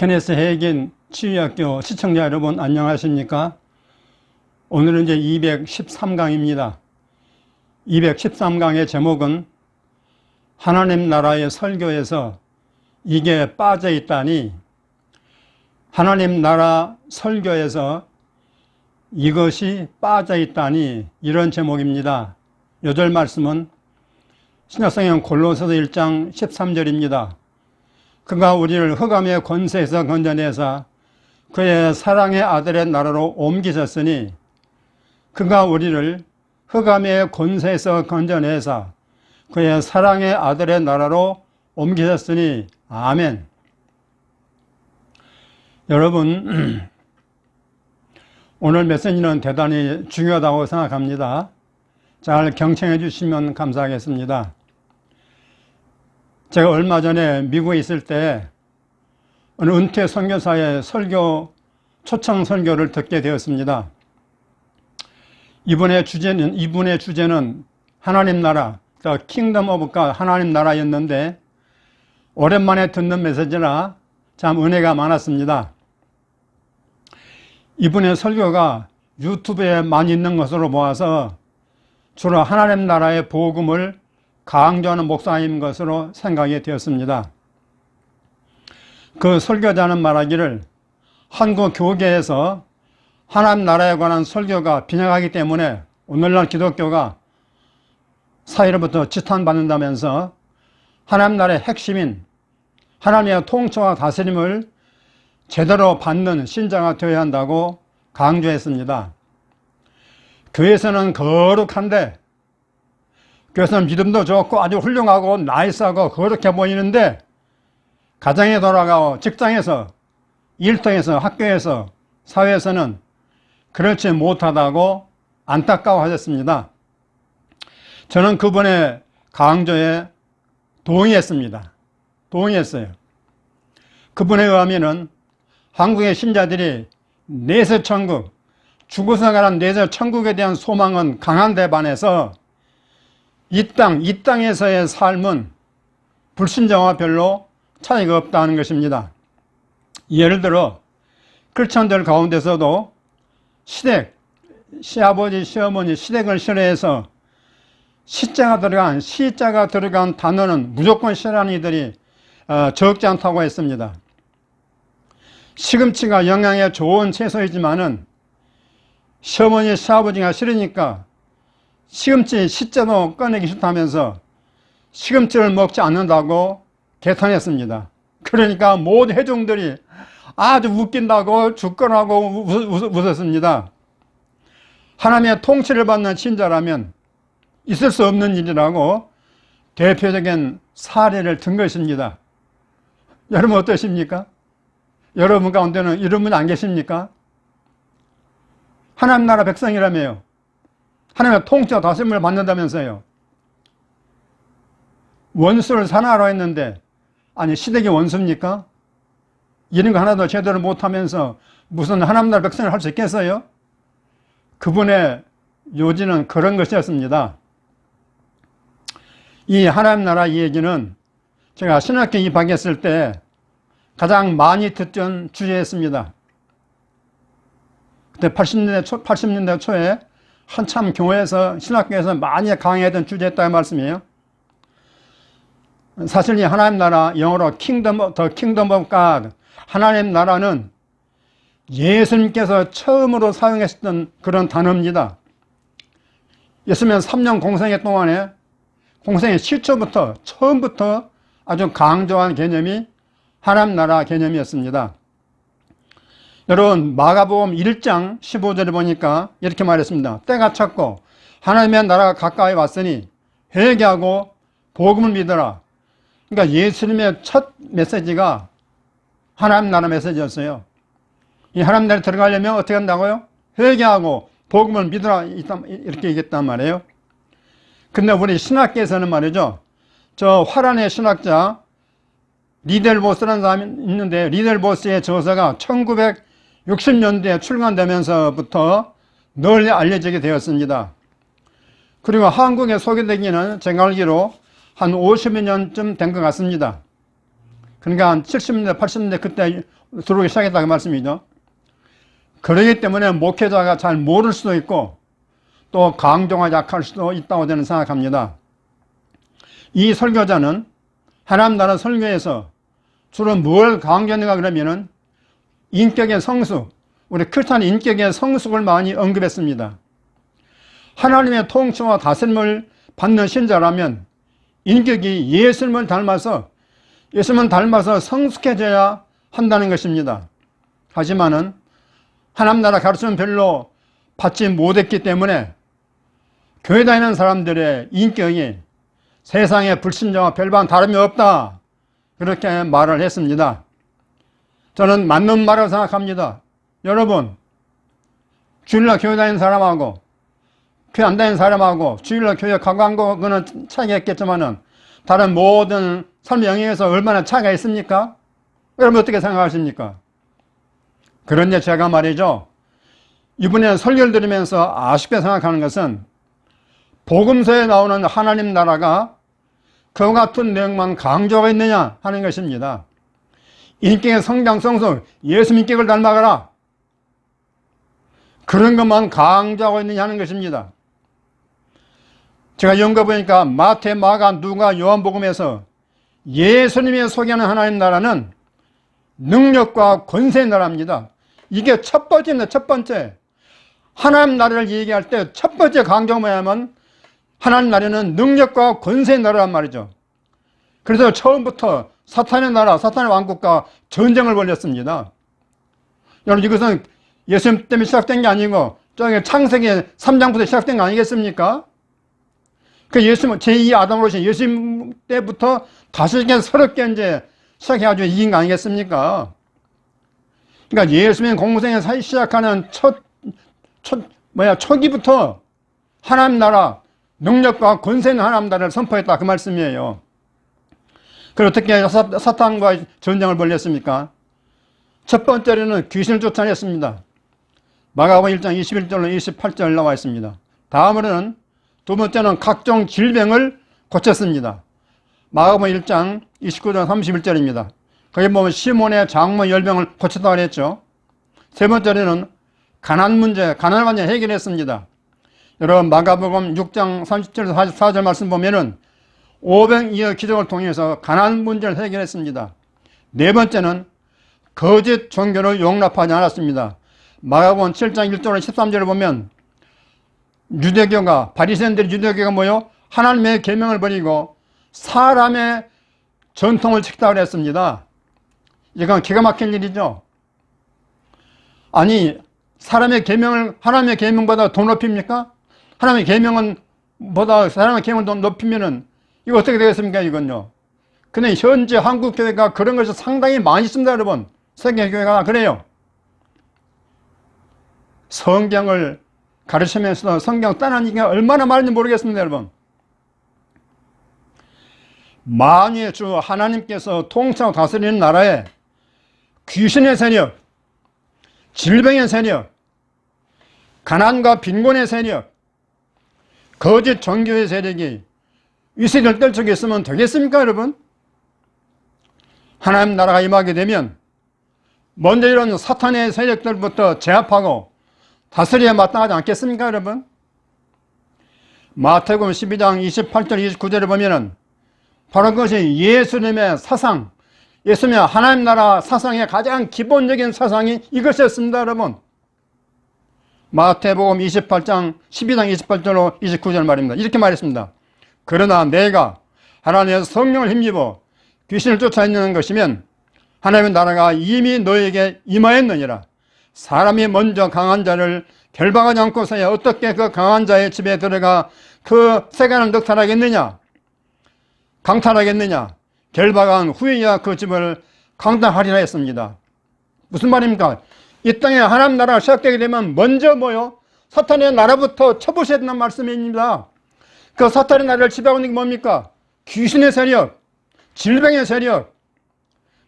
케네스 헤이긴 치유학교 시청자 여러분 안녕하십니까? 오늘은 이제 213강입니다. 213강의 제목은 하나님 나라의 설교에서 이게 빠져 있다니, 하나님 나라 설교에서 이것이 빠져 있다니, 이런 제목입니다. 요절 말씀은 신약성경 골로새서 1장 13절입니다. 그가 우리를 흑암의 권세에서 건져내사 그의 사랑의 아들의 나라로 옮기셨으니, 그가 우리를 흑암의 권세에서 건져내사 그의 사랑의 아들의 나라로 옮기셨으니. 아멘. 여러분, 오늘 메시지는 대단히 중요하다고 생각합니다. 잘 경청해 주시면 감사하겠습니다. 제가 얼마 전에 미국에 있을 때 어느 은퇴 선교사의 초청 설교를 듣게 되었습니다. 이분의 주제는 하나님 나라, The Kingdom of God, 하나님 나라였는데, 오랜만에 듣는 메시지라 참 은혜가 많았습니다. 이분의 설교가 유튜브에 많이 있는 것으로 보아서 주로 하나님 나라의 복음을 강조하는 목사인 것으로 생각이 되었습니다. 그 설교자는 말하기를, 한국 교계에서 하나님 나라에 관한 설교가 빈약하기 때문에 오늘날 기독교가 사회로부터 지탄받는다면서 하나님 나라의 핵심인 하나님의 통치와 다스림을 제대로 받는 신자가 되어야 한다고 강조했습니다. 교회에서는 거룩한데, 교회에서는 믿음도 좋고 아주 훌륭하고 나이스하고 거룩해 보이는데, 가정에 돌아가고 직장에서, 일터에서, 학교에서, 사회에서는 그렇지 못하다고 안타까워하셨습니다. 저는 그분의 강조에 동의했어요. 그분에 의하면은 한국의 신자들이 내세천국, 죽어서 가는 내세천국에 대한 소망은 강한데 반해서 이 땅에서의 삶은 불신자와 별로 차이가 없다는 것입니다. 예를 들어 크리스천들 가운데서도 시아버지, 시어머니 시댁을 싫어해서 시자가 들어간 단어는 무조건 싫어하는 이들이 적지 않다고 했습니다. 시금치가 영양에 좋은 채소이지만은 시어머니, 시아버지가 싫으니까 시금치 시자도 꺼내기 싫다면서 시금치를 먹지 않는다고 개탄했습니다. 그러니까 모든 회중들이 아주 웃긴다고 죽거나고 웃었습니다. 하나님의 통치를 받는 신자라면 있을 수 없는 일이라고 대표적인 사례를 든 것입니다. 여러분 어떠십니까? 여러분 가운데는 이런 분 안 계십니까? 하나님 나라 백성이라며요. 하나님의 통치와 다스림을 받는다면서요. 원수를 사나로 했는데, 아니 시댁이 원수입니까? 이런 거 하나도 제대로 못하면서 무슨 하나님 나라 백성을 할 수 있겠어요? 그분의 요지는 그런 것이었습니다. 이 하나님 나라 이 얘기는 제가 신학교 입학했을 때 가장 많이 듣던 주제였습니다. 그때 80년대 초에 한참 교회에서, 신학교에서 많이 강의했던 주제였다는 말씀이에요. 사실 이 하나님 나라, 영어로 The Kingdom of God, 하나님 나라는 예수님께서 처음으로 사용하셨던 그런 단어입니다. 예수님 3년 공생애 동안에, 공생의 시초부터, 처음부터 아주 강조한 개념이 하나님 나라 개념이었습니다. 여러분, 마가복음 1장 15절에 보니까 이렇게 말했습니다. 때가 찼고 하나님의 나라가 가까이 왔으니 회개하고 복음을 믿어라. 그러니까 예수님의 첫 메시지가 하나님 나라 메시지였어요. 이 하나님 나라에 들어가려면 어떻게 한다고요? 회개하고 복음을 믿어라, 이렇게 얘기했단 말이에요. 근데 우리 신학계에서는 말이죠, 저 화란의 신학자 리델보스라는 사람이 있는데, 리델보스의 저서가 1960년대에 출간되면서부터 널리 알려지게 되었습니다. 그리고 한국에 소개되기는 제가 알기로 한 50여 년쯤 된 것 같습니다. 그러니까 한 70년대, 80년대 그때 들어오기 시작했다고 말씀이죠. 그러기 때문에 목회자가 잘 모를 수도 있고 또 강조가 약할 수도 있다고 저는 생각합니다. 이 설교자는 하나님 나라 설교에서 주로 뭘 강조했는가 그러면은 인격의 성숙, 우리 크리스찬 인격의 성숙을 많이 언급했습니다. 하나님의 통치와 다스림을 받는 신자라면 인격이 예수님을 닮아서 성숙해져야 한다는 것입니다. 하지만은 하나님 나라 가르침은 별로 받지 못했기 때문에 교회 다니는 사람들의 인격이 세상의 불신자와 별반 다름이 없다, 그렇게 말을 했습니다. 저는 맞는 말이라고 생각합니다. 여러분, 주일날 교회 다니는 사람하고 교회 안 다니는 사람하고 주일날 교회 가고 안 가고 그는 차이가 있겠지만은 다른 모든 삶의 영역에서 얼마나 차이가 있습니까? 여러분 어떻게 생각하십니까? 그런데 제가 말이죠, 이번에 설교를 들으면서 아쉽게 생각하는 것은 복음서에 나오는 하나님 나라가 그와 같은 내용만 강조가 있느냐 하는 것입니다. 인격의 성장 성숙, 예수 인격을 닮아가라, 그런 것만 강조하고 있느냐 하는 것입니다. 제가 연구해 보니까 마태, 마가, 누가, 요한복음에서 예수님이 소개하는 하나님 나라는 능력과 권세의 나라입니다. 이게 첫 번째입니다. 첫 번째. 하나님 나라를 얘기할 때 첫 번째 강조가 뭐냐면 하나님 나라는 능력과 권세의 나라란 말이죠. 그래서 처음부터 사탄의 나라, 사탄의 왕국과 전쟁을 벌였습니다. 여러분, 이것은 예수님 때문에 시작된 게 아니고 저기 창세기 3장부터 시작된 거 아니겠습니까? 그 예수님, 제2 아담으로 오신 예수님 때부터 다시 이렇게 서럽게 이제 시작해가지고 이긴 거 아니겠습니까? 그러니까 예수님 공생에 시작하는 초기부터 하나님 나라, 능력과 권세는 하나님 나라를 선포했다, 그 말씀이에요. 그럼 어떻게 사탄과 전쟁을 벌였습니까? 첫 번째로는 귀신을 쫓아냈습니다. 마가복음 1장 21절로 28절 나와 있습니다. 다음으로는 두 번째는 각종 질병을 고쳤습니다. 마가복음 1장 29절 31절입니다. 거기 보면 시몬의 장모 열병을 고쳤다고 했죠. 세 번째로는 가난 문제, 가난을 완전히 해결했습니다. 여러분, 마가복음 6장 37절 44절 말씀 보면은 500여 기적을 통해서 가난 문제를 해결했습니다. 네 번째는 거짓 종교를 용납하지 않았습니다. 마가복음 7장 1절로 13절을 보면 유대교가, 바리새인들이 유대교가 뭐요? 하나님의 계명을 버리고 사람의 전통을 지켰다고 했습니다. 이건 기가 막힌 일이죠. 아니, 사람의 계명을 하나님의 계명보다 더 높입니까? 하나님의 계명은 보다 사람의 계명을 더 높이면은 이거 어떻게 되겠습니까, 이건요? 근데 현재 한국 교회가 그런 것이 상당히 많이 있습니다, 여러분. 세계 교회가 그래요. 성경을 가르치면서도 성경 따라하는 게 얼마나 많은지 모르겠습니다, 여러분. 만유의 주 하나님께서 통치하고 다스리는 나라에 귀신의 세력, 질병의 세력, 가난과 빈곤의 세력, 거짓 종교의 세력이 위세를 떨치고 있으면 되겠습니까, 여러분? 하나님 나라가 임하게 되면 먼저 이런 사탄의 세력들부터 제압하고 다스려야 마땅하지 않겠습니까, 여러분? 마태복음 12장 28절 29절을 보면은 바로 그것이 예수님의 사상, 예수님의 하나님 나라 사상의 가장 기본적인 사상이 이것이었습니다, 여러분. 마태복음 12장 28절로 29절 말입니다. 이렇게 말했습니다. 그러나 내가 하나님의 성령을 힘입어 귀신을 쫓아내는 것이면 하나님의 나라가 이미 너에게 임하였느니라. 사람이 먼저 강한 자를 결박하지 않고서야 어떻게 그 강한 자의 집에 들어가 그 세간을 넉탈하겠느냐, 강탈하겠느냐. 결박한 후에야 그 집을 강탈하리라 했습니다. 무슨 말입니까? 이 땅에 하나님 나라가 시작되게 되면 먼저 뭐요? 사탄의 나라부터 쳐부셔야 된다는 말씀입니다. 그 사탄의 나라를 지배하고 있는 게 뭡니까? 귀신의 세력, 질병의 세력,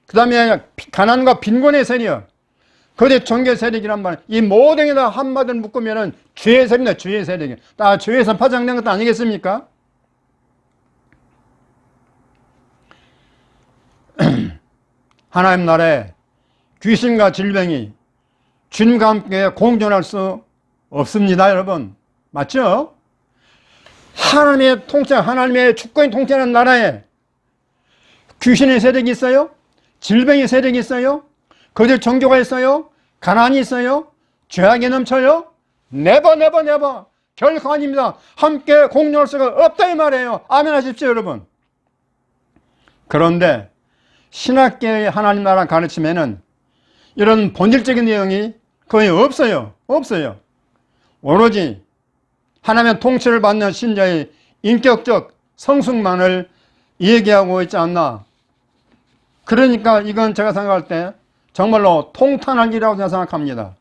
그 다음에 가난과 빈곤의 세력, 거짓 종교 세력이란 말, 이 모든 게 다 한마디로 묶으면은 죄의 세력입니다. 죄의 세력이. 다 죄에서 파장된 것도 아니겠습니까? 하나님 나라에 귀신과 질병이 주님과 함께 공존할 수 없습니다, 여러분. 맞죠? 하나님의 통치, 하나님의 주권이 통치하는 나라에 귀신의 세력이 있어요? 질병의 세력이 있어요? 거짓 종교가 있어요? 가난이 있어요? 죄악이 넘쳐요? 네버 네버 네버 결코 아닙니다. 함께 공존할 수가 없다 이 말이에요. 아멘 하십시오, 여러분. 그런데 신학계의 하나님 나라 가르침에는 이런 본질적인 내용이 거의 없어요. 없어요. 오로지 하나님의 통치를 받는 신자의 인격적 성숙만을 얘기하고 있지 않나. 그러니까 이건 제가 생각할 때 정말로 통탄한 일이라고 생각합니다.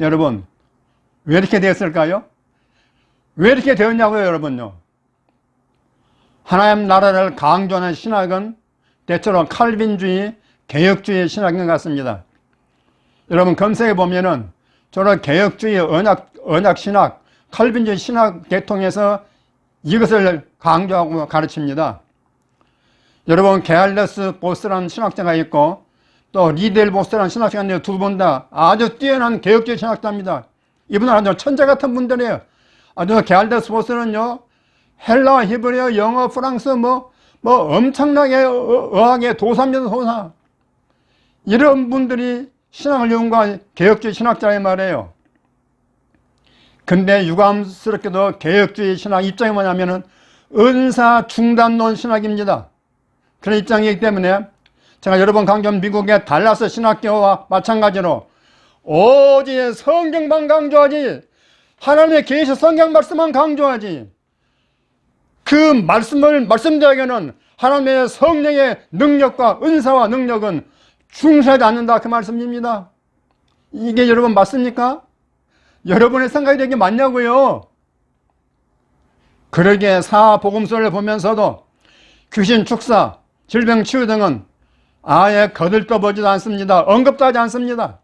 여러분, 왜 이렇게 되었을까요? 왜 이렇게 되었냐고요, 여러분요? 하나님 나라를 강조하는 신학은 때처럼 칼빈주의, 개혁주의 신학인 것 같습니다. 여러분 검색해 보면은 저런 개혁주의 언약 신학, 칼빈주의 신학 계통에서 이것을 강조하고 가르칩니다. 여러분 게알레스 보스라는 신학자가 있고 또 리델 보스라는 신학자가 있는데 두 분 다 아주 뛰어난 개혁주의 신학자입니다. 이분은 아주 천재 같은 분들이에요. 아주 게알레스 보스는요 헬라, 히브리어, 영어, 프랑스 뭐 엄청나게 어학의 도사입니다. 도사. 이런 분들이 신학을 연구한 개혁주의 신학자의 말이에요. 근데 유감스럽게도 개혁주의 신학 입장이 뭐냐면은 은사 중단론 신학입니다. 그런 입장이기 때문에 제가 여러 번 강조한 미국의 달라스 신학교와 마찬가지로 오직 성경만 강조하지 하나님의 계시 성경 말씀만 강조하지 그 말씀을 말씀드리기에는 하나님의 성령의 능력과 은사와 능력은 중시하지 않는다 그 말씀입니다. 이게 여러분 맞습니까? 여러분의 생각이 되게 맞냐고요? 그러기에 사복음서를 보면서도 귀신 축사, 질병 치유 등은 아예 거들떠보지도 않습니다. 언급도 하지 않습니다.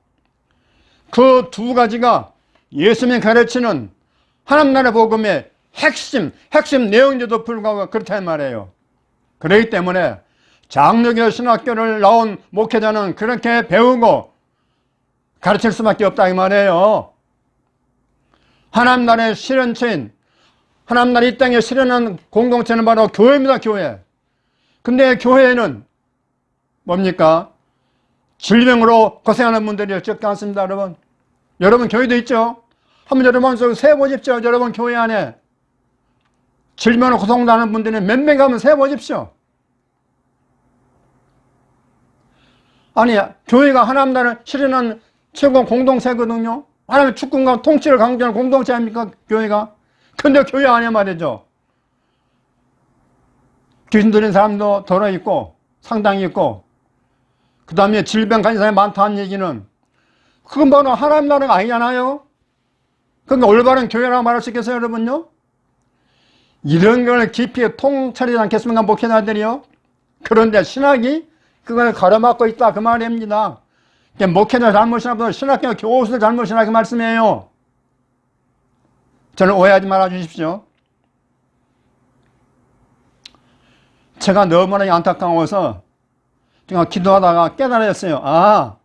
그 두 가지가 예수님이 가르치는 하나님 나라 복음의 핵심 내용인데도 불구하고 그렇다는 말이에요. 그렇기 때문에 장로교 신학교를 나온 목회자는 그렇게 배우고 가르칠 수밖에 없다 이 말이에요. 하나님 나라의 실현체인 하나님 나라 이 땅에 실현한 공동체는 바로 교회입니다. 교회. 근데 교회에는 뭡니까? 질병으로 고생하는 분들이 적지 않습니다. 여러분. 여러분 교회도 있죠? 한번 여러분 세보십시오. 여러분 교회 안에 질병으로 고통당하는 분들이 몇 명 가면 세보십시오. 아니 교회가 하나님 나라를 실현한 최고 공동체거든요. 하나님의 주권과 통치를 강조하는 공동체 아닙니까 교회가? 근데 교회 안에 말이죠 귀신 들린 사람도 들어있고 상당히 있고 그 다음에 질병 가진 사람이 많다는 얘기는 그건 바로 하나님 나라가 아니잖아요. 그러니까 올바른 교회라고 말할 수 있겠어요 여러분요? 이런 걸 깊이 통찰하지 않겠습니까 목회자들이요? 그런데 신학이 그걸 가로막고 있다 그 말입니다. 목회자 잘못이라도 신학교 교수들 잘못이라 그 말씀이에요. 저는 오해하지 말아 주십시오. 제가 너무나 안타까워서 제가 기도하다가 깨달았어요. 아,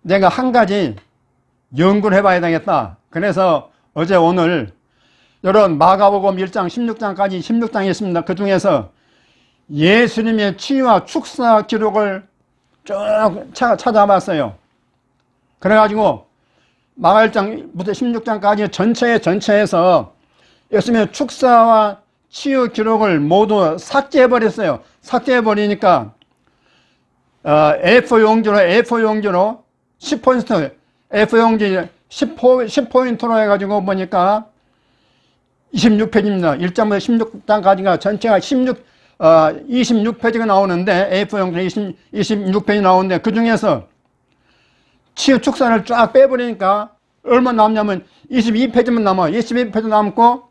내가 한 가지 연구를 해봐야 되겠다. 그래서 어제 오늘 이런 마가복음 1장 16장까지 16장이 있습니다. 그 중에서 예수님의 치유와 축사 기록을 쭉 찾아봤어요. 그래가지고 마가 1장부터 16장까지 전체에서 예수님의 축사와 치유 기록을 모두 삭제해버렸어요. 삭제해버리니까 A4 용지로 10포인트 A4용지 10포인트로 해가지고 보니까 26페이지입니다. 1장부터 16장까지가 전체가 26페이지가 나오는데 A4 용지 26페이지 나오는데 그 중에서 치유 축사를 쫙 빼버리니까 얼마 남냐면 22페이지만 남아요. 22페이지 남고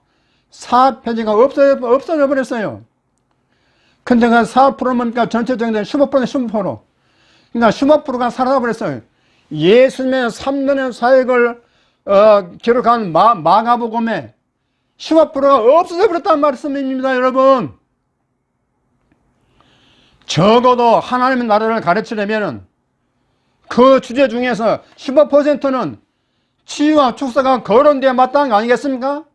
4페이지가 없어져 버렸어요. 근데 그 4%면 전체적인 15%, 15%. 그러니까 15%가 사라져 버렸어요. 예수님의 3년의 사역을 기록한 마가복음에 15%가 없어져 버렸다는 말씀입니다, 여러분. 적어도 하나님의 나라를 가르치려면 그 주제 중에서 15%는 치유와 축사가 거론돼야 마땅한 거 아니겠습니까?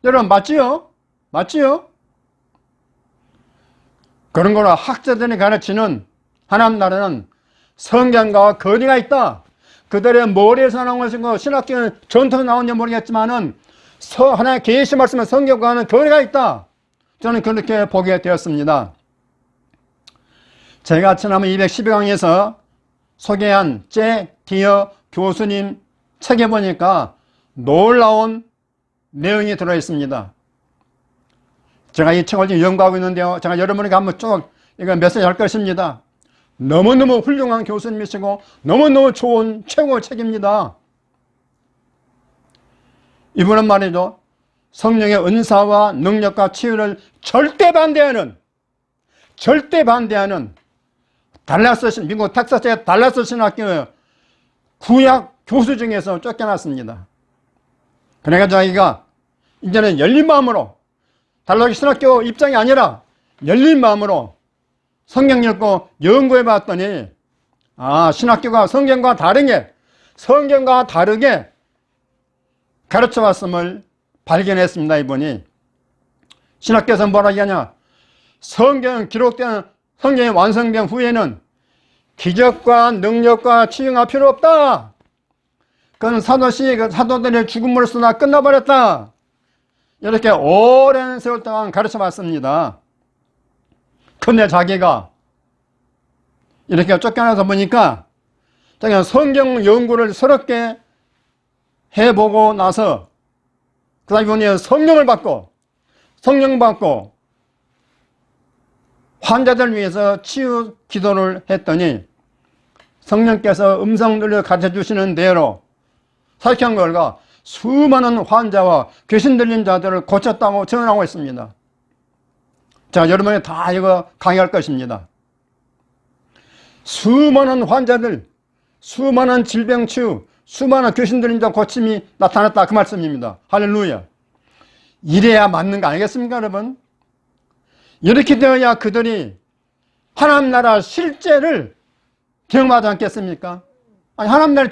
여러분 맞지요? 맞지요? 그런 거로 학자들이 가르치는 하나님 나라는 성경과 거리가 있다. 그들의 머리에서 나온 것이고 신학적인 전통에서 나온지 모르겠지만은 하나님의 계시 말씀은 성경과는 거리가 있다. 저는 그렇게 보게 되었습니다. 제가 지난번 212강에서 소개한 제 디어 교수님 책에 보니까 놀라운 내용이 들어있습니다. 제가 이 책을 지금 연구하고 있는데요. 제가 여러분에게 한번 쭉 이거 메시지 할 것입니다. 너무너무 훌륭한 교수님이시고 너무너무 좋은 최고의 책입니다. 이분은 말이죠. 성령의 은사와 능력과 치유를 절대 반대하는 달라스, 미국 텍사스의 달라스 신학교의 구약 교수 중에서 쫓겨났습니다. 그러니까 자기가 이제는 열린 마음으로 달라스 신학교 입장이 아니라 열린 마음으로 성경 읽고 연구해 봤더니 신학교가 성경과 다르게 가르쳐 왔음을 발견했습니다. 이분이 신학교에서 뭐라 하냐, 기록된 성경이 완성된 후에는 기적과 능력과 치유가 필요 없다. 그건 사도들의 죽음으로써 다 끝나버렸다. 이렇게 오랜 세월 동안 가르쳐 왔습니다. 근데 자기가 이렇게 쫓겨나서 보니까 자기가 성경 연구를 새롭게 해보고 나서 그 다음에 이분이 성령 받고 환자들 위해서 치유 기도를 했더니 성령께서 음성 들려 가르쳐 주시는 대로 사역한 결과 수많은 환자와 귀신 들린 자들을 고쳤다고 전하고 있습니다. 자, 여러분이 다 이거 강의할 것입니다. 수많은 환자들, 수많은 질병 치유, 수많은 귀신 들린 자 고침이 나타났다, 그 말씀입니다. 할렐루야. 이래야 맞는 거 아니겠습니까, 여러분? 이렇게 되어야 그들이 하나님 나라 실제를 경험하지 않겠습니까? 아니, 하나님 나라에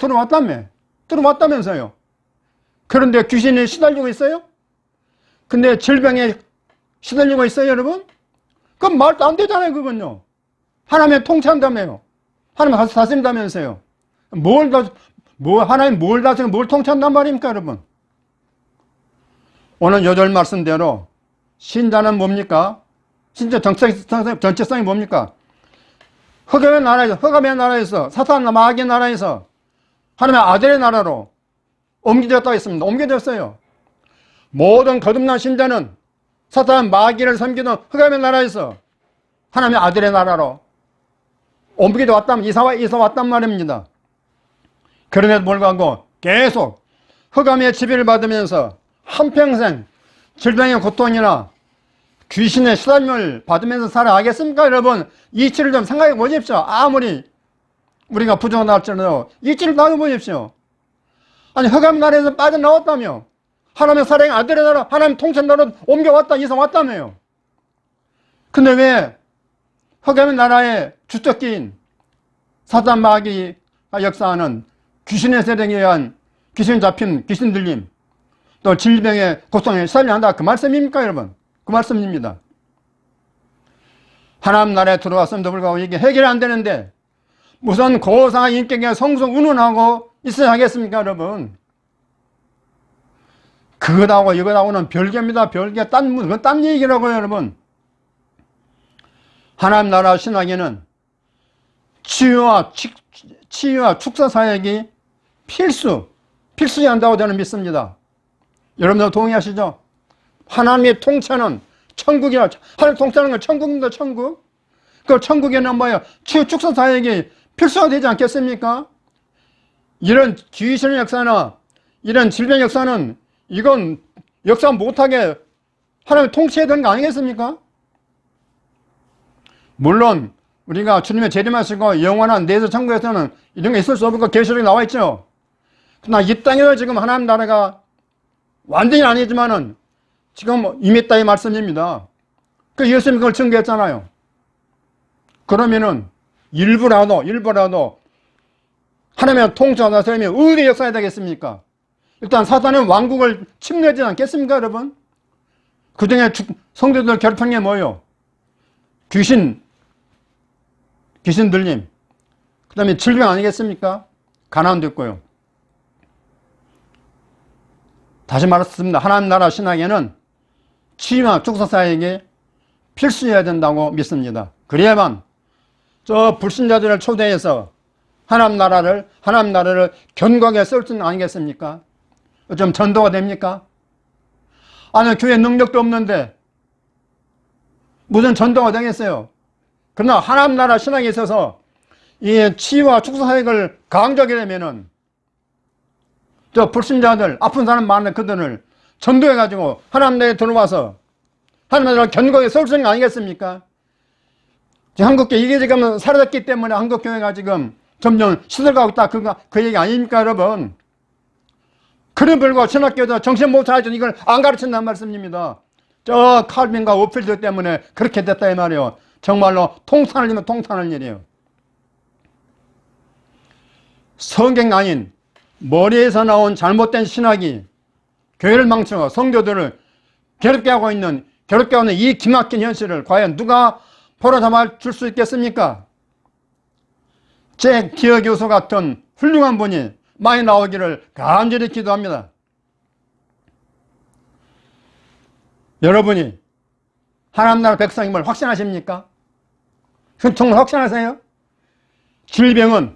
들어왔다면서요. 그런데 귀신이 시달리고 있어요? 근데 질병에 시달리고 있어요, 여러분? 그건 말도 안 되잖아요, 그건요. 하나님의 통치한다며요. 하나님 다스린다면서요. 하나님 뭘 다스리고 뭘 통치한단 말입니까, 여러분? 오늘 요절 말씀대로 신자는 뭡니까? 신자 정체성이 뭡니까? 흑암의 나라에서 사탄 마귀의 나라에서 하나님의 아들의 나라로 옮겨졌다고 했습니다. 옮겨졌어요. 모든 거듭난 신자는 사탄 마귀를 섬기는 흑암의 나라에서 하나님의 아들의 나라로 옮기게 왔다면 이사 왔단 말입니다. 그런데도 불구하고 계속 흑암의 지배를 받으면서 한평생 질병의 고통이나 귀신의 시달림을 받으면서 살아가겠습니까? 여러분, 이치를 좀 생각해 보십시오. 아무리 우리가 부정하다 할지라도 이치를 당해 보십시오. 아니, 흑암 나라에서 빠져나왔다며, 하나님의 사랑의 아들의 나라, 하나님 통치 나라로 옮겨왔다, 이사 왔다며요. 근데 왜 흑암의 나라의 주적기인 사단 마귀가 역사하는 귀신의 세력에 의한 귀신 잡힘, 귀신 들림, 또 질병의 고통에 시달려한다, 그 말씀입니까, 여러분? 그 말씀입니다. 하나님 나라에 들어왔음에도 불구하고 이게 해결이 안 되는데 무슨 고상한 인격에 성성 운운하고 있어야 하겠습니까, 여러분? 그거하고 이거하고는 별개입니다. 별개. 딴 얘기라고요, 여러분. 하나님 나라 신학에는 치유와 축사 사역이 필수해야 한다고 저는 믿습니다. 여러분들 동의하시죠? 하나님의 통치하는 천국이야. 하나님 통치하는 건 천국입니다, 천국. 그 천국에는 뭐예요? 치유 축사 사역이 필수가 되지 않겠습니까? 이런 귀신의 역사나 이런 질병 역사는 이건 역사 못하게 하나님이 통치해야 되는 거 아니겠습니까? 물론 우리가 주님의 재림하시고 영원한 내수 천국에서는 이런 게 있을 수 없는 거 계시록에 나와 있죠. 그러나 이 땅에서 지금 하나님 나라가 완전히 아니지만은 지금 임했다 이 말씀입니다. 그 예수님이 그걸 증거했잖아요. 그러면은 일부라도 하나님의 통치하는 사람이 어디에 역사해야 되겠습니까? 일단 사단은 왕국을 침략하지 않겠습니까, 여러분? 그 중에 성도들 괴롭히는 게 뭐예요? 귀신 들림, 그 다음에 질병 아니겠습니까? 가난도 있고요. 다시 말했습니다. 하나님 나라 신학에는 치유와 축사사에게 필수해야 된다고 믿습니다. 그래야만 저 불신자들을 초대해서 하나님 나라를 견고하게 쓸 수는 아니겠습니까? 좀 전도가 됩니까? 아니, 교회 능력도 없는데 무슨 전도가 되겠어요? 그러나 하나님 나라 신앙에 있어서 이 치유와 축사 사역을 강조하게 되면은 저 불신자들, 아픈 사람 많은 그들을 전도해가지고 하나님 나라에 들어와서 하나님 나라를 견고하게 설 수 있는 거 아니겠습니까? 지금 한국교회 이게 지금 사라졌기 때문에 한국교회가 지금 점점 시들어가고 있다. 그 얘기 아닙니까, 여러분? 그런 불과 신학교도 정신 못 차리죠. 이걸 안 가르친다는 말씀입니다. 저 칼빈과 오필드 때문에 그렇게 됐다 이 말이에요. 정말로 통탄을 통탄할 일이에요. 성경 아닌 머리에서 나온 잘못된 신학이 교회를 망쳐 성도들을 괴롭게 하는 이 기막힌 현실을 과연 누가 바로잡아 줄 수 있겠습니까? 제 기어 교수 같은 훌륭한 분이 많이 나오기를 간절히 기도합니다. 여러분이 하나님 나라 백성임을 확신하십니까? 정말 확신하세요? 질병은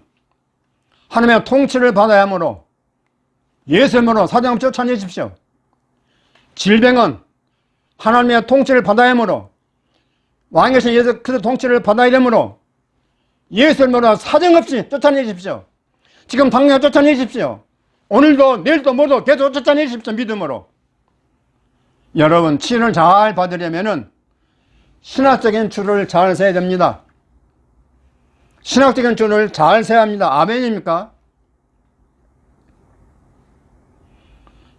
하나님의 통치를 받아야 하므로 예수님으로 사정없이 쫓아내십시오. 질병은 하나님의 통치를 받아야 하므로 왕이신 예수 그리스도 통치를 받아야 되므로 예수님으로 사정없이 쫓아내십시오. 지금 당장 쫓아내십시오. 오늘도 내일도 모두 계속 쫓아내십시오. 믿음으로. 여러분, 치유를 잘 받으려면은 신학적인 줄을 잘 세야 됩니다. 신학적인 줄을 잘 세야 합니다. 아멘입니까?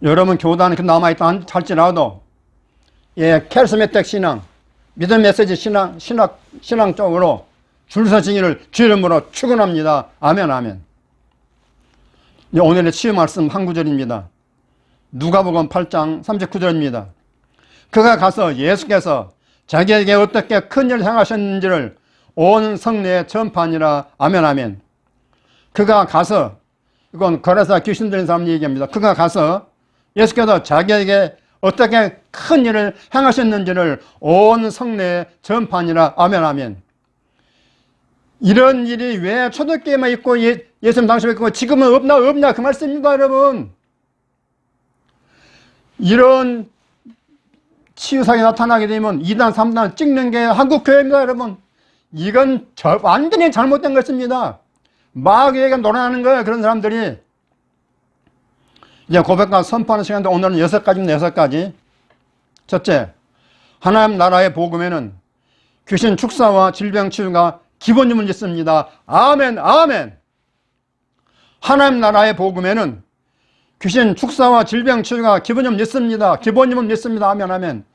여러분, 교단은 남아있다 할지라도 캐리스메틱 신앙, 믿음 메시지 신학 쪽으로 줄 서시기를 주 이름으로 축원합니다. 아멘, 아멘. 오늘의 치유 말씀 한 구절입니다. 누가복음 8장 39절입니다. 그가 가서 예수께서 자기에게 어떻게 큰 일을 행하셨는지를 온 성내에 전파하니라. 아멘, 아멘. 그가 가서, 이건 거래사 귀신 들린 사람 얘기합니다. 그가 가서 예수께서 자기에게 어떻게 큰 일을 행하셨는지를 온 성내에 전파하니라. 아멘, 아멘. 이런 일이 왜 초대교회만 있고 예수님 당시에 있고 지금은 없냐 그 말씀입니다, 여러분. 이런 치유사에 나타나게 되면 2단 3단 찍는 게 한국교회입니다, 여러분. 이건 완전히 잘못된 것입니다. 마귀에게 놀아나는 거예요, 그런 사람들이. 이제 고백과 선포하는 시간인데 오늘은 6가지입니다. 6가지. 첫째, 하나님 나라의 복음에는 귀신 축사와 질병 치유가 기본임을 믿습니다. 아멘, 아멘. 하나님 나라의 복음에는 귀신 축사와 질병 치유가 기본임을 믿습니다. 기본임을 믿습니다. 아멘, 아멘.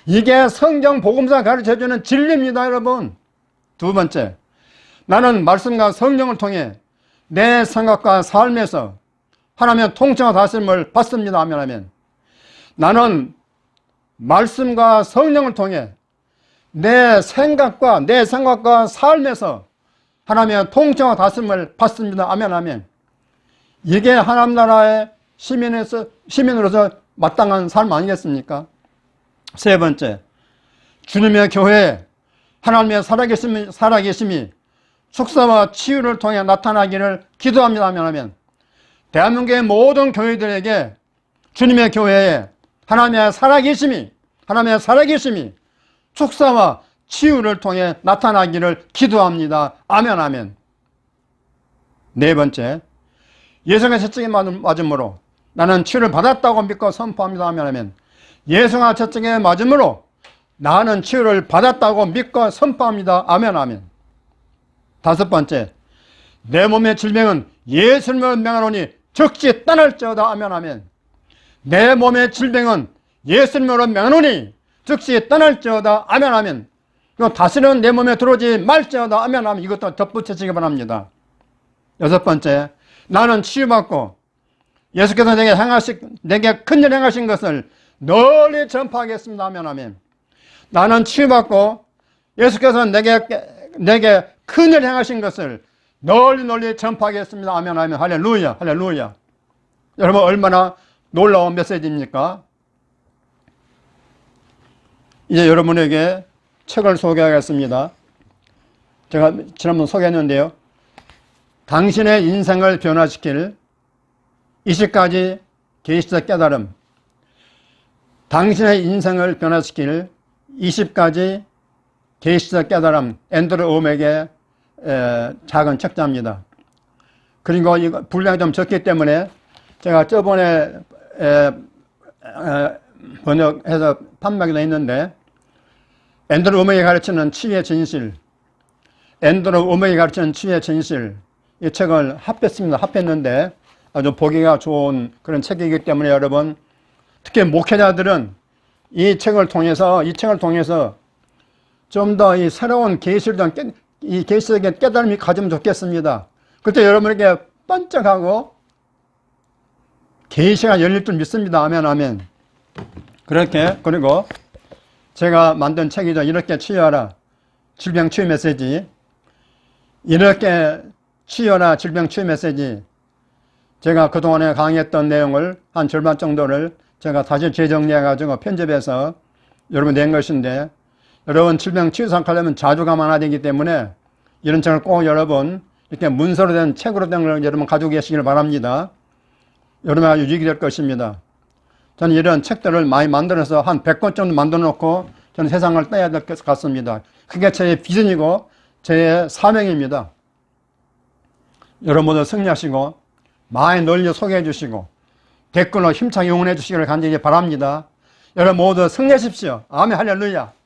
이게 성경 복음사 가르쳐주는 진리입니다, 여러분. 두 번째, 나는 말씀과 성령을 통해 내 생각과 삶에서 하나님의 통치와 다스림을 받습니다. 아멘, 아멘. 나는 말씀과 성령을 통해 내 생각과 삶에서 하나님의 통치와 다스림을 받습니다. 아멘, 아멘. 이게 하나님 나라의 시민으로서 마땅한 삶 아니겠습니까? 세 번째, 주님의 교회에 하나님의 살아계심이 축사와 치유를 통해 나타나기를 기도합니다. 아멘, 아멘. 대한민국의 모든 교회들에게 주님의 교회에 하나님의 살아계심이 축사와 치유를 통해 나타나기를 기도합니다. 아멘, 아멘. 네 번째, 예수가 채찍에 맞음으로 나는 치유를 받았다고 믿고 선포합니다. 아멘, 아멘. 예수가 채찍에 맞음으로 나는 치유를 받았다고 믿고 선포합니다. 아멘, 아멘. 다섯 번째, 내 몸의 질병은 예수님을 명하노니 즉시 떠날지어다. 아멘, 아멘. 내 몸의 질병은 예수님으로 명하노니 즉시 떠날지어다. 아멘, 아멘. 요 다시는 내 몸에 들어오지 말지어다. 아멘 하면 이것도 덧붙여지기 바랍니다. 여섯 번째, 나는 치유받고 예수께서 내게 큰 일 행하신 것을 널리 전파하겠습니다. 아멘 아멘. 나는 치유받고 예수께서 내게 큰 일 행하신 것을 널리 전파하겠습니다. 아멘 아멘. 할렐루야 할렐루야. 여러분 얼마나 놀라운 메시지입니까? 이제 여러분에게 책을 소개하겠습니다. 제가 지난번 소개했는데요. 당신의 인생을 변화시킬 20가지 계시적 깨달음. 당신의 인생을 변화시킬 20가지 계시적 깨달음. 앤드루 오맥의 작은 책자입니다. 그리고 이거 분량이 좀 적기 때문에 제가 저번에 번역해서 판매하기도 했는데, 앤드루 오맥이 가르치는 치유의 진실, 앤드루 오맥이 가르치는 치유의 진실, 이 책을 합했습니다. 합했는데 아주 보기가 좋은 그런 책이기 때문에 여러분, 특히 목회자들은 이 책을 통해서 좀 더 이 새로운 이 계시적인 깨달음이 가지면 좋겠습니다. 그때 여러분에게 번쩍하고 계시가 열릴 줄 믿습니다. 아멘 아멘. 그리고 제가 만든 책이죠. 이렇게 치유하라 질병 치유 메시지. 이렇게 치유하라 질병 치유 메시지. 제가 그동안에 강의했던 내용을 한 절반 정도를 제가 다시 재정리해가지고 편집해서 여러분 낸 것인데, 여러분 질병 치유 생각하려면 자주 감안해야 되기 때문에 이런 책을 꼭 여러분 이렇게 문서로 된 책으로 된 걸 여러분 가지고 계시길 바랍니다. 여러분 아주 유익이 될 것입니다. 저는 이런 책들을 많이 만들어서 한 100권 정도 만들어 놓고 저는 세상을 떼야 될 것 같습니다. 그게 제 비전이고 제 사명입니다. 여러분 모두 승리하시고 많이 널리 소개해 주시고 댓글로 힘차게 응원해 주시기를 간절히 바랍니다. 여러분 모두 승리하십시오. 아멘 할렐루야.